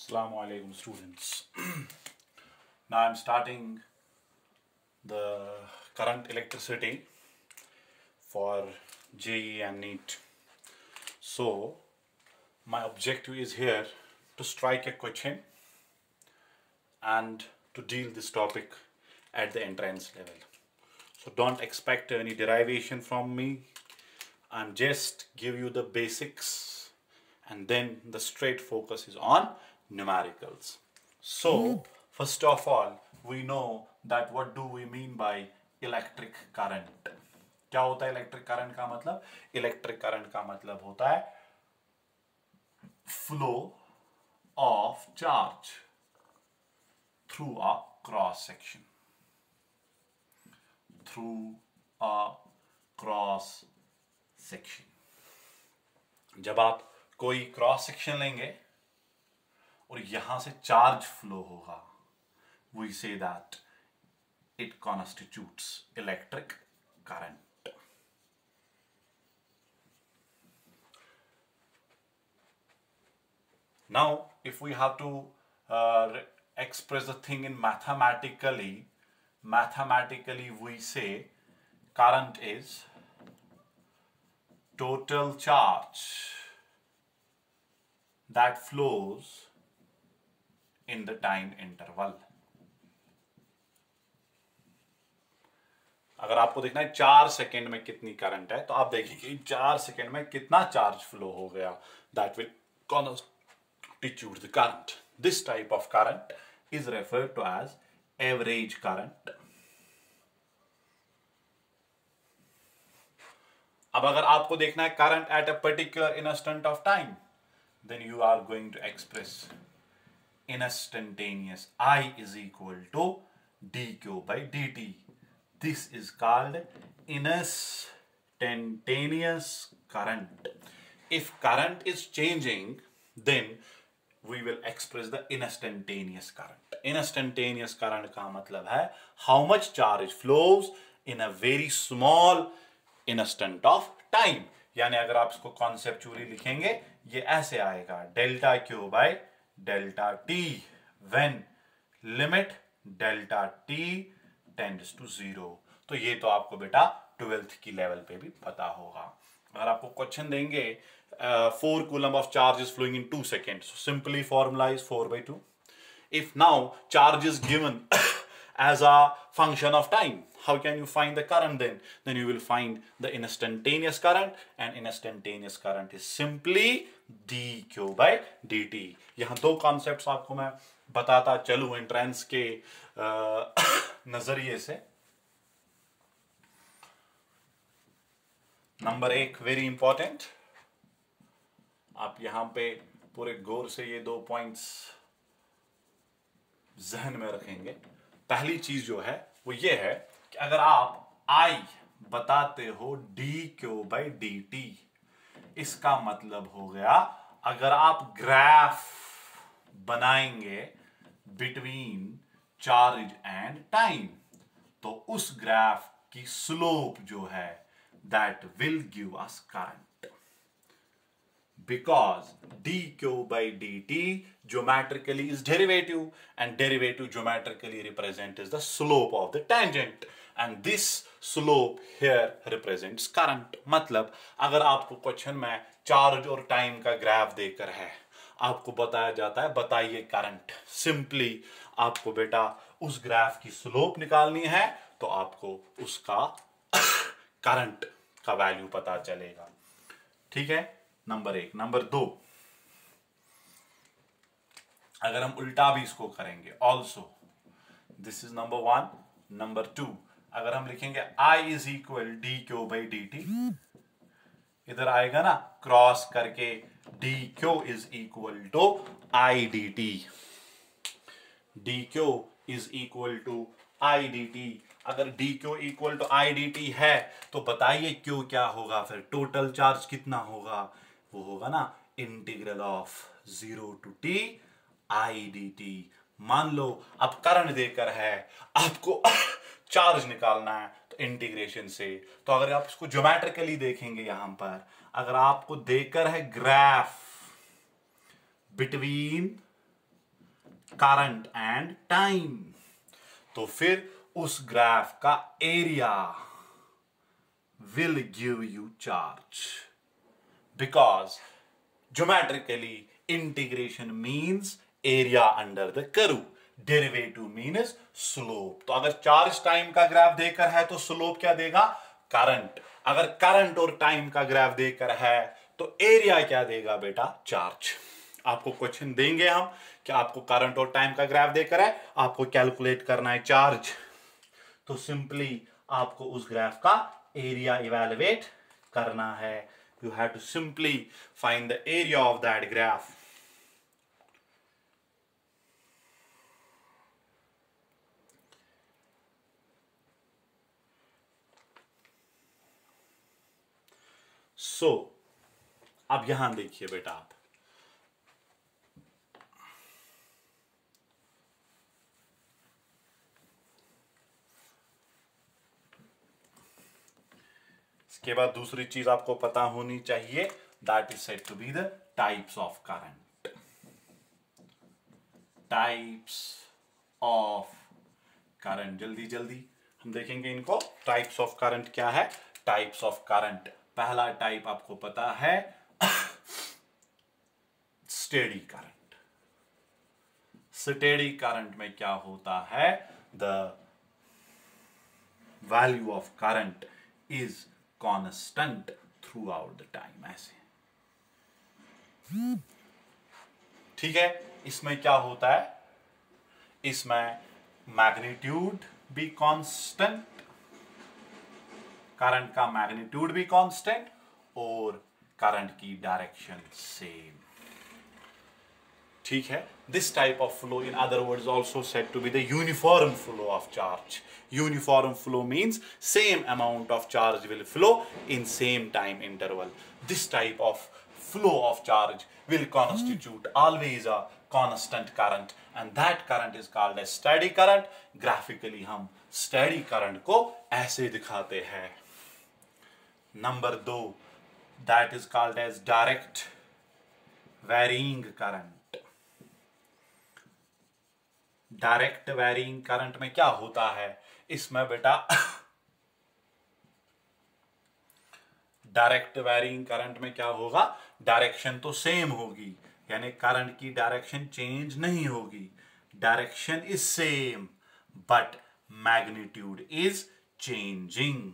Assalamu alaikum students. Now I'm starting the current electricity for JEE and NEET. So my objective is here to strike a question and to deal this topic at the entrance level. So don't expect any derivation from me. I'm just give you the basics and then the straight focus is on numericals. So first of all we know that what do we mean by electric current. क्या होता है electric current का मतलब? Electric current का मतलब होता है flow of charge through a cross section, through a cross section. जब आप कोई क्रॉस सेक्शन लेंगे और यहां से चार्ज फ्लो होगा, we say that it constitutes electric current. Now, if we have to express the thing in mathematically we say current is total charge that flows in the time interval. अगर आपको देखना है 4 second में कितनी current है, तो आप देखिए 4 सेकेंड में कितना चार्ज फ्लो हो गया, that will constitute the current. This type of current is referred to as average current. अब अगर आपको देखना है current at a particular instant of time, then you are going to express instantaneous I is equal to dq by dt. This is called instantaneous current. If current is changing, then we will express the instantaneous current. Instantaneous current का मतलब है how much charge flows in a very small instant of time. यानी अगर आप इसको conceptually लिखेंगे, ये ऐसे आएगा delta q by delta t when limit delta t tends to 0. तो ये तो आपको बेटा 12th की लेवल पे भी पता होगा। अगर आपको क्वेश्चन देंगे 4 coulomb of charge is flowing in 2 seconds, so simply formula is 4/2. If now charge is given as a function of time, how can you find the current then? Then you will find the instantaneous current, and instantaneous current is simply dq by dt. यहाँ दो concepts आपको मैं बताता चलूं entrance के नजरिए से। Number 1 very important, आप यहां पे पूरे गौर से ये 2 पॉइंट्स जहन में रखेंगे। पहली चीज जो है वो ये है कि अगर आप I बताते हो dq by dt, इसका मतलब हो गया अगर आप ग्राफ बनाएंगे बिटवीन चार्ज एंड टाइम, तो उस ग्राफ की स्लोप जो है that will give us current, because dq by dt geometrically is derivative, and derivative geometrically represents the slope of the tangent, and this slope here represents current. मतलब अगर आपको question में charge और time का graph देकर है, आपको बताया जाता है बताइए करंट, सिंपली आपको बेटा उस ग्राफ की स्लोप निकालनी है, तो आपको उसका करंट का वैल्यू पता चलेगा। ठीक है, नंबर 1। नंबर 2, अगर हम उल्टा भी इसको करेंगे also, this is number 1। Number 2, अगर हम लिखेंगे I is equal dq by dt, इधर आएगा ना क्रॉस करके dq is equal to I dt, dq is equal to I dt। अगर dq equal to I dt है तो बताइए q क्या होगा, फिर टोटल चार्ज कितना होगा, वो होगा ना integral of 0 to t I dt। मान लो अब करंट देकर है, आपको चार्ज निकालना है तो इंटीग्रेशन से, तो अगर आप इसको ज्योमेट्रिकली देखेंगे, यहां पर अगर आपको देकर है graph between current and time, तो फिर उस ग्राफ का area will give you charge, because geometrically integration means area under the curve, derivative means slope। तो अगर चार्ज टाइम का ग्राफ देकर है तो स्लोप क्या देगा? करंट। अगर करंट और टाइम का ग्राफ देकर है तो एरिया क्या देगा बेटा? चार्ज। आपको क्वेश्चन देंगे हम कि आपको करंट और टाइम का ग्राफ देकर है, आपको कैलकुलेट करना है चार्ज, तो सिंपली आपको उस ग्राफ का एरिया इवेलुएट करना है। You have to simply find the area of that graph. So अब यहां देखिए बेटा, आप इसके बाद दूसरी चीज आपको पता होनी चाहिए, that is said to be the types of current. Types of current, जल्दी जल्दी हम देखेंगे इनको। टाइप्स ऑफ करंट क्या है? टाइप्स ऑफ करंट, पहला टाइप आपको पता है स्टेडी करंट। स्टेडी करंट में क्या होता है? The value of current is constant through out the time, ऐसे। ठीक है, इसमें क्या होता है? इसमें मैग्नीट्यूड भी कांस्टेंट, करंट का मैग्नीट्यूड भी कांस्टेंट, और करंट की डायरेक्शन सेम। ठीक है, this type of flow in other words also said to be the uniform flow of charge. Uniform flow means same amount of charge will flow in same time interval. This type of flow of charge will constitute always a constant current, and that current is called as steady current. Graphically हम steady current को ऐसे दिखाते हैं। Number 2, that is called as direct varying current। Direct varying current में क्या होता है? इसमें बेटा डायरेक्ट वैरिंग करंट में क्या होगा? डायरेक्शन तो सेम होगी, यानी करंट की डायरेक्शन चेंज नहीं होगी। Direction is same but magnitude is changing.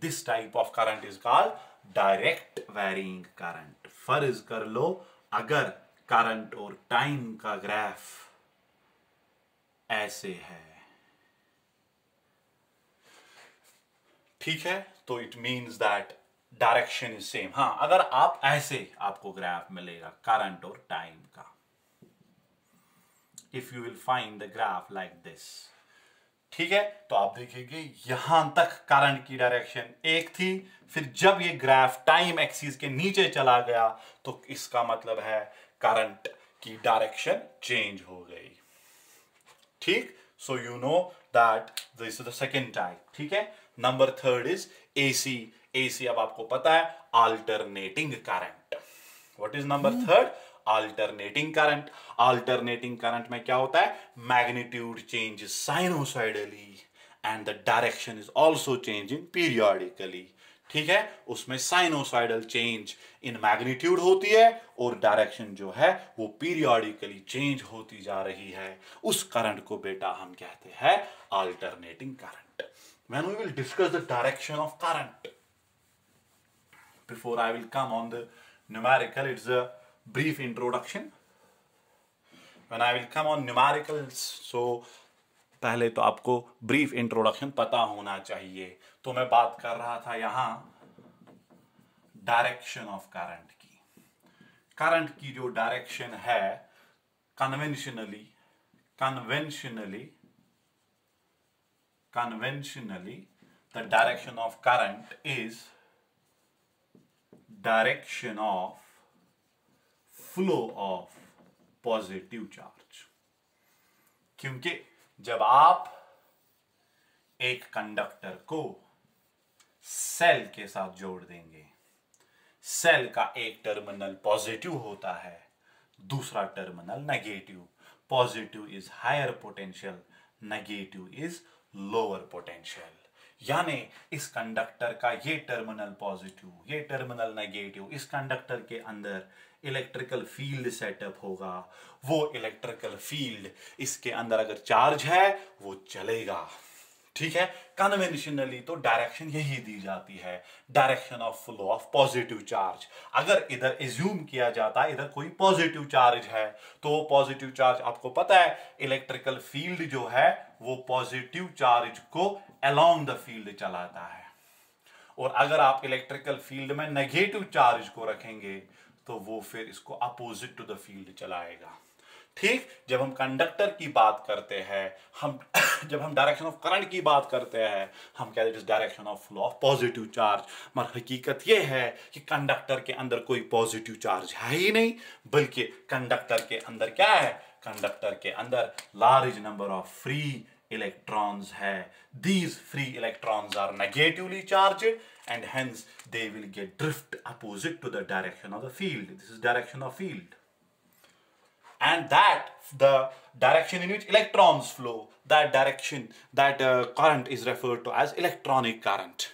This type of current is called direct varying current. फर्ज कर लो, अगर करंट और टाइम का ग्राफ ऐसे है, ठीक है, तो it means that direction is same. हां, अगर आप ऐसे, आपको ग्राफ मिलेगा करंट और टाइम का। If you will find the graph like this, ठीक है, तो आप देखेंगे यहां तक करंट की डायरेक्शन एक थी, फिर जब ये ग्राफ टाइम एक्सिस के नीचे चला गया तो इसका मतलब है करंट की डायरेक्शन चेंज हो गई। ठीक, so you know that this is the second type. ठीक है, नंबर 3 इज एसी। एसी अब आपको पता है alternating current. What is number 3? Alternating current. Alternating current में क्या होता है? Magnitude changes sinusoidally and the direction is also changing periodically. ठीक है, उसमें साइनोसॉइडल चेंज इन मैग्नीट्यूड होती है और डायरेक्शन जो है वो पीरियोडिकली चेंज होती जा रही है। उस करंट को बेटा हम कहते हैं alternating current. When we will discuss the direction of current, before I will come on the numerical, it's a brief introduction. When I will come on numericals, so पहले तो आपको ब्रीफ इंट्रोडक्शन पता होना चाहिए। तो मैं बात कर रहा था यहां डायरेक्शन ऑफ करंट की। करंट की जो डायरेक्शन है, conventionally the direction of current is direction of flow of positive charge। क्योंकि जब आप एक कंडक्टर को सेल के साथ जोड़ देंगे, सेल का एक टर्मिनल पॉजिटिव होता है, दूसरा terminal negative. Positive is higher potential, negative is lower potential. यानी इस कंडक्टर का ये टर्मिनल पॉजिटिव, ये टर्मिनल नेगेटिव, इस कंडक्टर के अंदर इलेक्ट्रिकल फील्ड सेटअप होगा। वो इलेक्ट्रिकल फील्ड इसके अंदर अगर चार्ज है वो चलेगा। ठीक है, कन्वेंशनली तो डायरेक्शन यही दी जाती है, direction of flow of positive charge. अगर इधर एज्यूम किया जाता है इधर कोई पॉजिटिव चार्ज है, तो वो पॉजिटिव चार्ज आपको पता है इलेक्ट्रिकल फील्ड जो है वो पॉजिटिव चार्ज को अलोंग द फील्ड चलाता है। और अगर आप इलेक्ट्रिकल फील्ड में नेगेटिव चार्ज को रखेंगे तो वो फिर इसको अपोजिट टू द फील्ड चलाएगा। ठीक, जब हम कंडक्टर की बात करते हैं, हम जब हम डायरेक्शन ऑफ करंट की बात करते हैं, हम कहते हैं direction of flow of positive charge. मगर हकीकत यह है कि कंडक्टर के अंदर कोई पॉजिटिव चार्ज है ही नहीं, बल्कि कंडक्टर के अंदर क्या है, कंडक्टर के अंदर large number of free electrons है। These free electrons are negatively charged and hence they will get drift opposite to the direction of the field. This is direction of field. And that the direction in which electrons flow, that direction, that current is referred to as electronic current.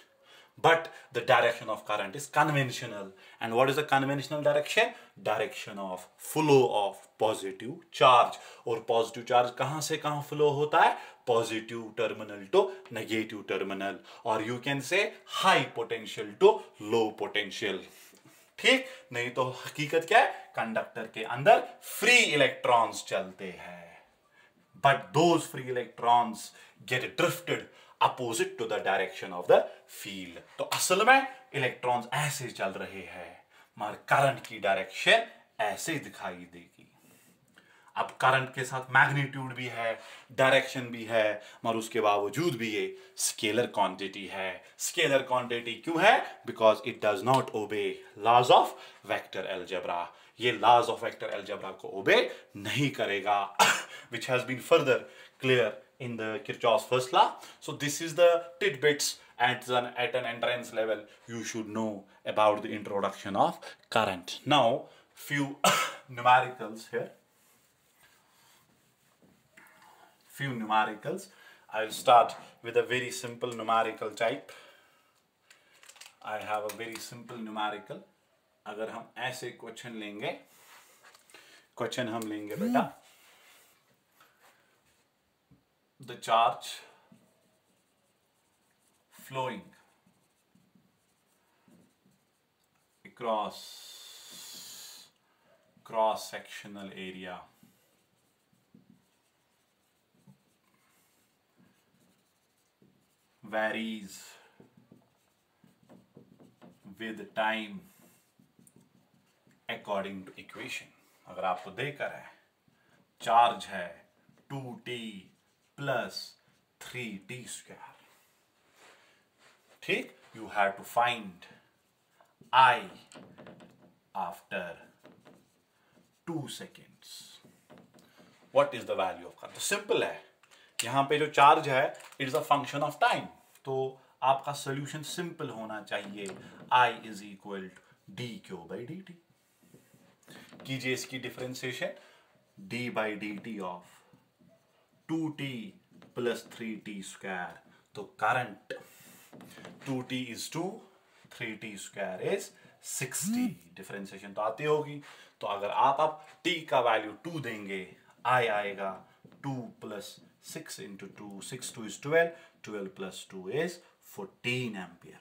But the direction of current is conventional. And what is the conventional direction? Direction of flow of positive charge. और positive charge कहाँ से कहाँ flow होता है? Positive terminal to negative terminal. और you can say high potential to low potential. ठीक, नहीं तो हकीकत क्या है, कंडक्टर के अंदर फ्री इलेक्ट्रॉन्स चलते हैं, but those free electrons get drifted opposite to the direction of the field. तो असल में इलेक्ट्रॉन्स ऐसे चल रहे हैं, मगर करंट की डायरेक्शन ऐसे दिखाई देगी। अब करंट के साथ मैग्नीट्यूड भी है, डायरेक्शन भी है, मगर उसके बावजूद भी ये स्केलर क्वांटिटी है। स्केलर क्वांटिटी क्यों है? Because it does not obey laws of vector algebra. ये लॉज ऑफ वेक्टर अलजेब्रा को ओबे नहीं करेगा, which has been further clear in the Kirchhoff's first law. So this is the tidbits at an entrance level you should know about the introduction of current. Now few numericals here. Few numericals. I'll start with a very simple numerical type. I have a very simple numerical. अगर हम ऐसे question लेंगे, question हम लेंगे बेटा, the charge flowing across cross-sectional area varies with time according to equation. अगर आपको देकर है चार्ज है 2t plus 3t square, ठीक, you have to find I after 2 seconds. What is the value of current? तो सिंपल है, यहां पे जो चार्ज है it is a function of time, तो आपका सोल्यूशन सिंपल होना चाहिए, I is equal to D Q by D T. कीजिए इसकी differentiation, D by D T of 2t plus 3t square. तो current 2t is 2, 3t square is 60। Differentiation तो आती होगी। तो अगर आप अब t का वैल्यू 2 देंगे, I आएगा 2 plus 6 into 2, 6 2 is 12, 12 plus 2 is 14 ampere.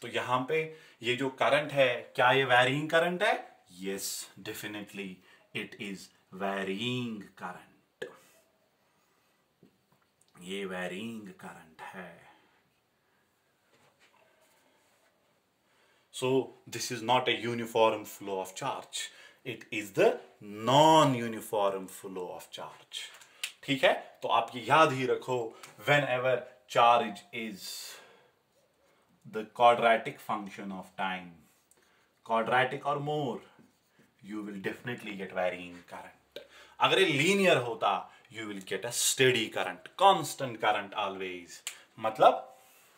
तो यहां पे ये जो करंट है, क्या ये वैरिंग करंट है? Yes, definitely it is varying current, ये वैरिंग करंट है। So this is not a uniform flow of charge. It is the non-uniform flow of charge. ठीक है, तो आप ये याद ही रखो, whenever charge is the quadratic function of time, quadratic or more, you will definitely get varying current. अगर ये linear होता, you will get a steady current, constant current always. मतलब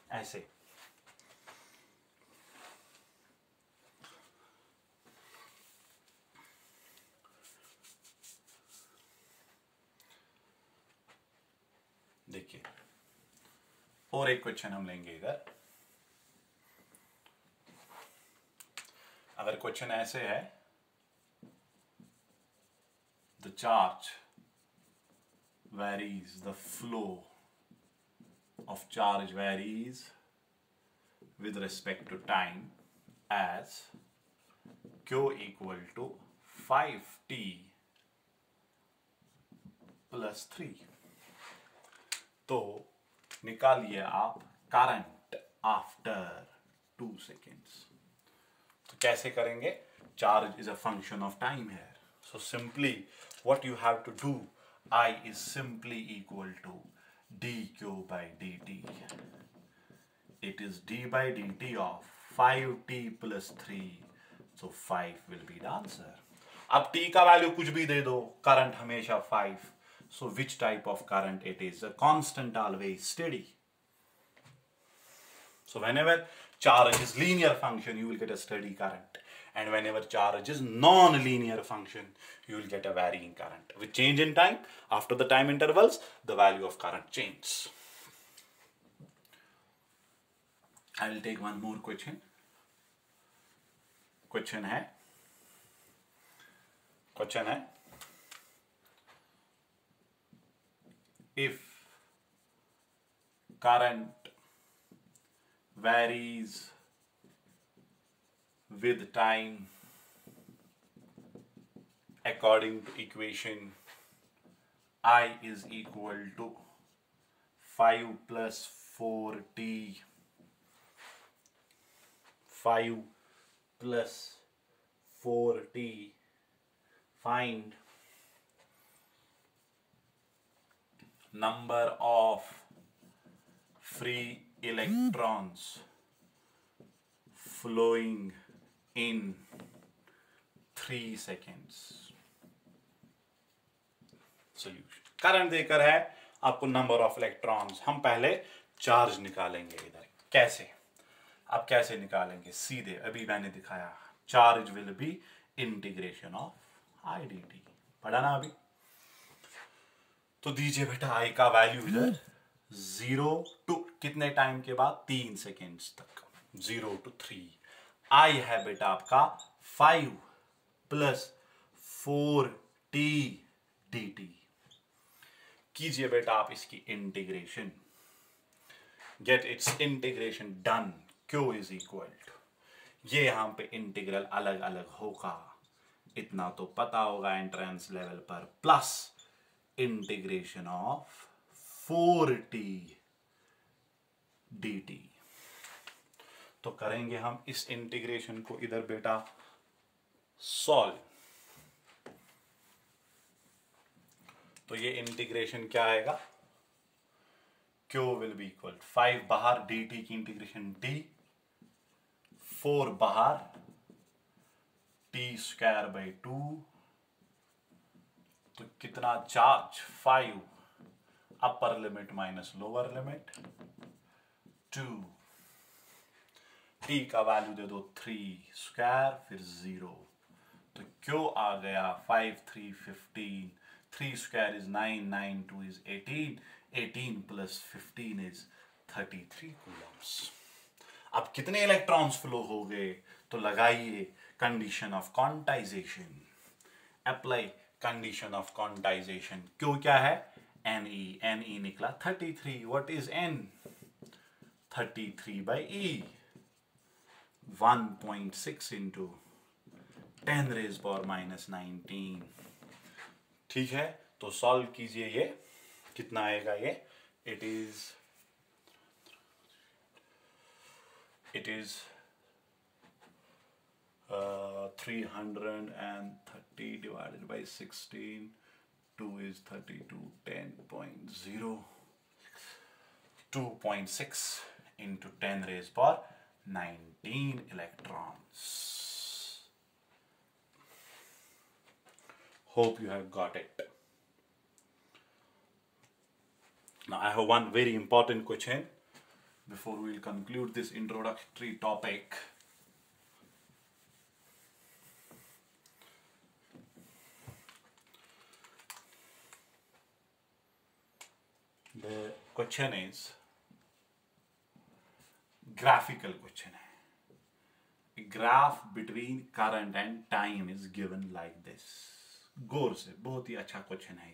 ऐसे, देखिए और एक क्वेश्चन हम लेंगे इधर। अगर क्वेश्चन ऐसे है, the charge varies, the flow of charge varies with respect to time as Q equal to 5t plus 3। तो निकालिए आप करंट आफ्टर 2 seconds। तो कैसे करेंगे? Charge is a function of time है, so simply what you have to do, I is simply equal to dq by dt. It is d by dt of 5t plus 3, so 5 will be the answer. अब t का value कुछ भी दे दो, current हमेशा 5, so which type of current it is? A constant, always steady. So whenever charge is linear function, you will get a steady current. And whenever charge is non-linear function, you will get a varying current. With change in time, after the time intervals, the value of current changes. I will take one more question. Question है if current varies with time according to equation I is equal to 5 plus 4t, 5 plus 4t, find number of free electrons flowing in 3 seconds. Solution. Current देकर है आपको number of electrons. हम पहले charge निकालेंगे इधर। कैसे? अब कैसे निकालेंगे? सीधे अभी मैंने दिखाया, charge will be integration of I D T. पढ़ा ना अभी? तो दीजिए बेटा आई का वैल्यू इधर 0 टू कितने टाइम के बाद? 3 सेकेंड्स तक, 0 to 3। आई है बेटा आपका 5 प्लस 4t dt। कीजिए बेटा आप इसकी integration, get its integration done. Q is equal to, ये यहां पे इंटीग्रल अलग अलग होगा, इतना तो पता होगा एंट्रेंस लेवल पर, plus integration of 4t dt। तो करेंगे हम इस इंटीग्रेशन को इधर बेटा सॉल्व। तो ये इंटीग्रेशन क्या आएगा? Q विल बी इक्वल 5 बाहर, dt की इंटीग्रेशन d, 4 बाहर, t स्क्वायर बाई 2। तो कितना charge? 5 upper limit minus lower limit 2। t का वैल्यू दे दो 3 स्क्वायर फिर 0। तो Q आ गया 5 3 15, 3 square is 9, 9 2 is 18, 18 plus 15 is 33 coulombs. अब कितने इलेक्ट्रॉन्स फ्लो हो गए? तो लगाइए condition of quantization, apply condition of quantization. क्यों क्या है? Ne निकला 33। What is n? 33 by e, 1.6 into 10 raise power minus 19। ठीक है, तो सॉल्व कीजिए, ये कितना आएगा? ये it is 330 divided by 16, 2 is 32, 10.0, 2.6 into 10 raised power 19 electrons. Hope you have got it. Now I have one very important question before we will conclude this introductory topic. The question is graphical question है. A graph between current and time is given like this. गौर से, बहुत ही अच्छा question है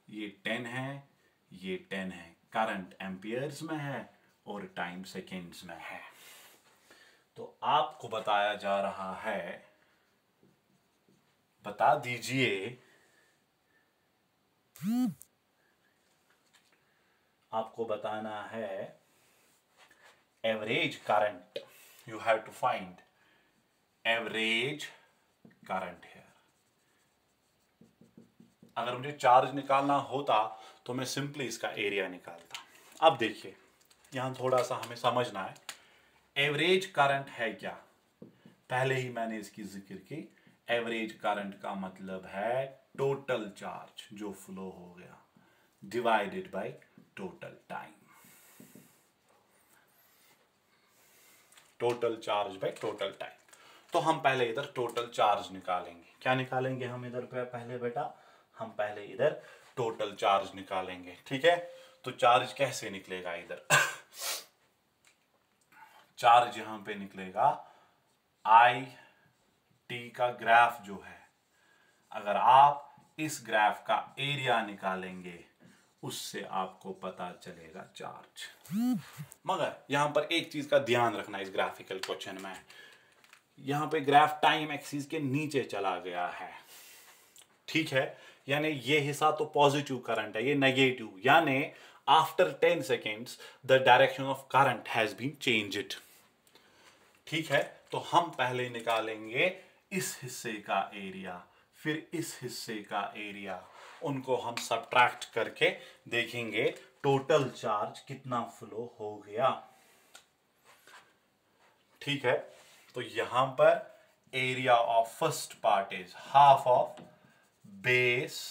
ये 10 है, ये 10 है. Current amperes में है और टाइम सेकेंड्स में है. तो आपको बताया जा रहा है, बता दीजिए, आपको बताना है average current. You have to find average current here. अगर मुझे चार्ज निकालना होता तो मैं सिंपली इसका एरिया निकालता. अब देखिए, यहां थोड़ा सा हमें समझना है एवरेज करंट है क्या. पहले ही मैंने इसकी जिक्र की. एवरेज करंट का मतलब है टोटल चार्ज जो फ्लो हो गया divided by total time. Total charge by total time. तो हम पहले इधर टोटल चार्ज निकालेंगे. क्या निकालेंगे हम इधर पे पहले बेटा? हम पहले इधर टोटल चार्ज निकालेंगे. ठीक है, तो चार्ज कैसे निकलेगा इधर? चार्ज यहां पे निकलेगा आई टी का ग्राफ जो है. अगर आप इस ग्राफ का एरिया निकालेंगे उससे आपको पता चलेगा चार्ज. मगर यहां पर एक चीज का ध्यान रखना इस ग्राफिकल क्वेश्चन में. यहां पे ग्राफ टाइम एक्सिस के नीचे चला गया है. ठीक है, यानी ये हिस्सा तो पॉजिटिव करंट है, ये नेगेटिव. यानी after 10 seconds the direction of current has been changed. ठीक है, तो हम पहले निकालेंगे इस हिस्से का एरिया, फिर इस हिस्से का एरिया. उनको हम सब्ट्रैक्ट करके देखेंगे टोटल चार्ज कितना फ्लो हो गया. ठीक है, तो यहां पर area of first part is half of base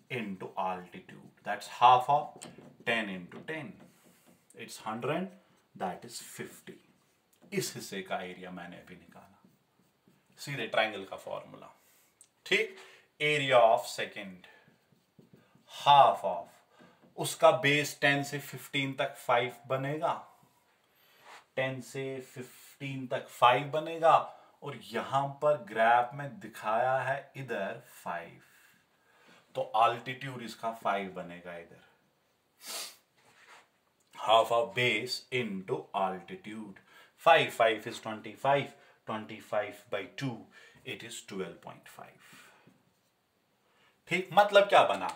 into altitude. That's half of 10 into 10. It's 100. That is 50. इस हिस्से का एरिया मैंने अभी निकाला. सीधे ट्रायंगल का फॉर्मूला. ठीक, area of second half of उसका बेस 10 से 15 तक 5 बनेगा. 10 से 15 तक 5 बनेगा और यहां पर ग्राफ में दिखाया है इधर 5. तो आल्टीट्यूड इसका 5 बनेगा इधर. Half of base into altitude. 5 is 25. 25 by 2 it is 12.5. ठीक, मतलब क्या बना?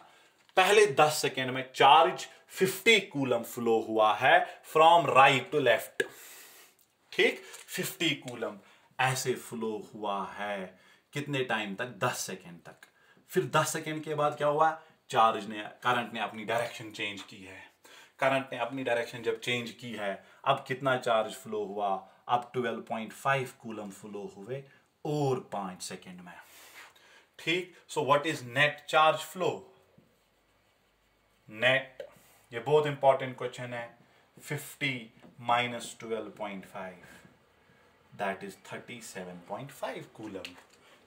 पहले 10 सेकेंड में चार्ज 50 कूलम फ्लो हुआ है फ्रॉम राइट टू लेफ्ट. ठीक, 50 कूलम ऐसे फ्लो हुआ है. कितने टाइम तक? 10 सेकेंड तक. फिर 10 सेकेंड के बाद क्या हुआ? करंट ने अपनी डायरेक्शन चेंज की है. करंट ने अपनी डायरेक्शन जब चेंज की है, अब कितना चार्ज फ्लो हुआ? अब 12.5 कूलम फ्लो हुए और 5 सेकेंड में. ठीक, so what is net charge flow? Net, ये बहुत इंपॉर्टेंट क्वेश्चन है. 50 minus 12.5, that is 37.5 coulomb.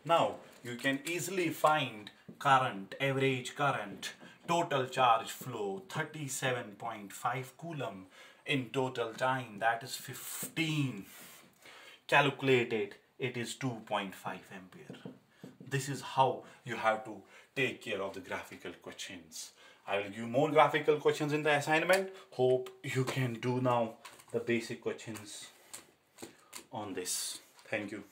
Now you can easily find current, average current, total charge flow 37.5 coulomb in total time, that is 15. Calculated, it is 2.5 ampere. This is how you have to take care of the graphical questions. I will give more graphical questions in the assignment. Hope you can do now the basic questions on this. Thank you.